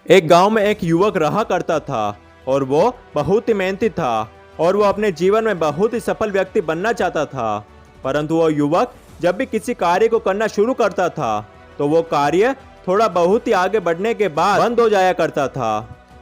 एक गांव में एक युवक रहा करता था और वो बहुत ही मेहनती था और वो अपने जीवन में बहुत ही सफल व्यक्ति बनना चाहता था। परंतु वो युवक जब भी किसी कार्य को करना शुरू करता था तो वो कार्य थोड़ा बहुत ही आगे बढ़ने के बाद बंद हो जाया करता था।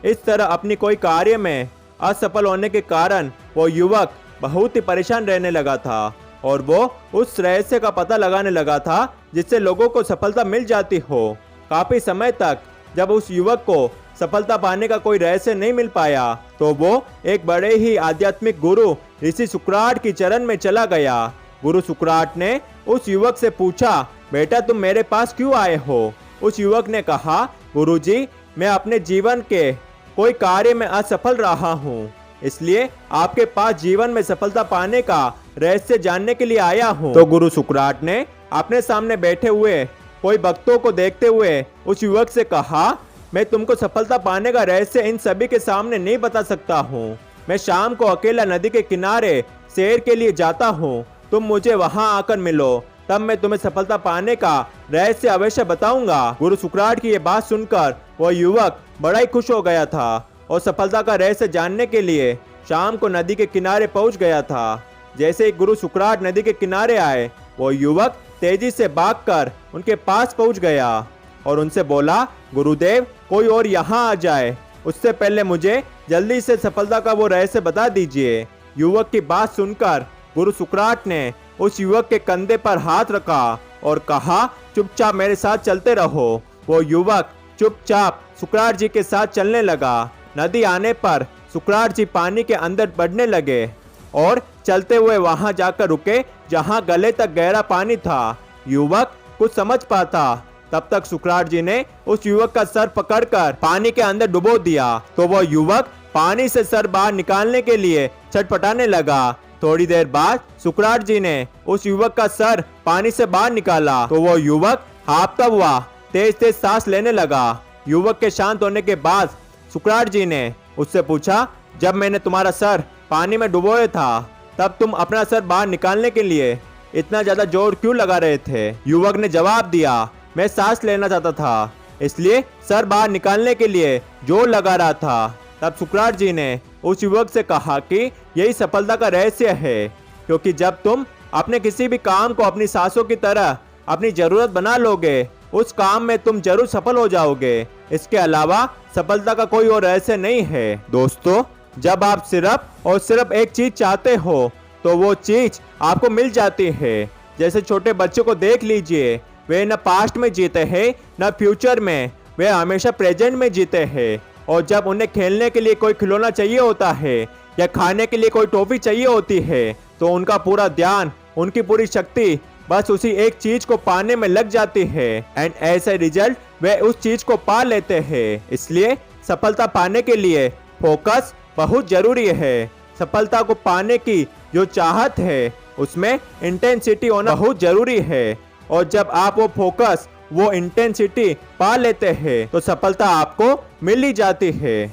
इस तरह अपनी कोई कार्य में असफल होने के कारण वो युवक बहुत ही परेशान रहने लगा था और वो उस रहस्य का पता लगाने लगा था जिससे लोगों को सफलता मिल जाती हो। काफी समय तक जब उस युवक को सफलता पाने का कोई रहस्य नहीं मिल पाया तो वो एक बड़े ही आध्यात्मिक गुरु ऋषि सुकरात की चरण में चला गया। गुरु सुकरात ने उस युवक से पूछा, बेटा तुम मेरे पास क्यों आए हो? उस युवक ने कहा, गुरुजी मैं अपने जीवन के कोई कार्य में असफल रहा हूँ, इसलिए आपके पास जीवन में सफलता पाने का रहस्य जानने के लिए आया हूँ। तो गुरु सुकरात ने अपने सामने बैठे हुए कोई भक्तों को देखते हुए उस युवक से कहा, मैं तुमको सफलता पाने का रहस्य इन सभी के सामने नहीं बता सकता हूँ। मैं शाम को अकेला नदी के किनारे सैर के लिए जाता हूँ, तुम मुझे वहां आकर मिलो, तब मैं तुम्हें सफलता पाने का रहस्य अवश्य बताऊंगा। गुरु सुकरात की ये बात सुनकर वह युवक बड़ा ही खुश हो गया था और सफलता का रहस्य जानने के लिए शाम को नदी के किनारे पहुंच गया था। जैसे ही गुरु सुकरात नदी के किनारे आए वो युवक तेजी से भागकर उनके पास पहुंच गया और उनसे बोला, गुरुदेव कोई और यहाँ आ जाए, उससे पहले मुझे जल्दी से सफलता का वो रहस्य बता दीजिए। युवक की बात सुनकर गुरु सुकरात ने उस युवक के कंधे पर हाथ रखा और कहा, चुपचाप मेरे साथ चलते रहो। वो युवक चुपचाप सुकरात जी के साथ चलने लगा। नदी आने पर सुकरात जी पानी के अंदर बढ़ने लगे और चलते हुए वहां जाकर रुके जहां गले तक गहरा पानी था। युवक कुछ समझ पाता तब तक सुकरात जी ने उस युवक का सर पकड़कर पानी के अंदर डुबो दिया तो वह युवक पानी से सर बाहर निकालने के लिए छटपटाने लगा। थोड़ी देर बाद सुकरात जी ने उस युवक का सर पानी से बाहर निकाला तो वह युवक हाँफता हुआ तेज तेज सांस लेने लगा। युवक के शांत होने के बाद सुकरात जी ने उससे पूछा, जब मैंने तुम्हारा सर पानी में डुबोया था तब तुम अपना सर बाहर निकालने के लिए इतना ज्यादा जोर क्यों लगा रहे थे? युवक ने जवाब दिया, मैं सांस लेना चाहता था इसलिए सर बाहर निकालने के लिए जोर लगा रहा था। तब सुकरात जी ने उस युवक से कहा कि यही सफलता का रहस्य है, क्योंकि जब तुम अपने किसी भी काम को अपनी सांसों की तरह अपनी जरूरत बना लोगे उस काम में तुम जरूर सफल हो जाओगे। इसके अलावा सफलता का कोई और रहस्य नहीं है। दोस्तों, जब आप सिर्फ और सिर्फ एक चीज चाहते हो तो वो चीज आपको मिल जाती है। जैसे छोटे बच्चों को देख लीजिए, वे न पास्ट में जीते हैं न फ्यूचर में, वे हमेशा प्रेजेंट में जीते हैं। और जब उन्हें खेलने के लिए कोई खिलौना चाहिए होता है या खाने के लिए कोई टॉफी चाहिए होती है तो उनका पूरा ध्यान, उनकी पूरी शक्ति बस उसी एक चीज को पाने में लग जाती है एंड ऐसे रिजल्ट वे उस चीज को पा लेते हैं। इसलिए सफलता पाने के लिए फोकस बहुत जरूरी है। सफलता को पाने की जो चाहत है उसमें इंटेंसिटी होना बहुत जरूरी है और जब आप वो फोकस, वो इंटेंसिटी पा लेते हैं तो सफलता आपको मिल ही जाती है।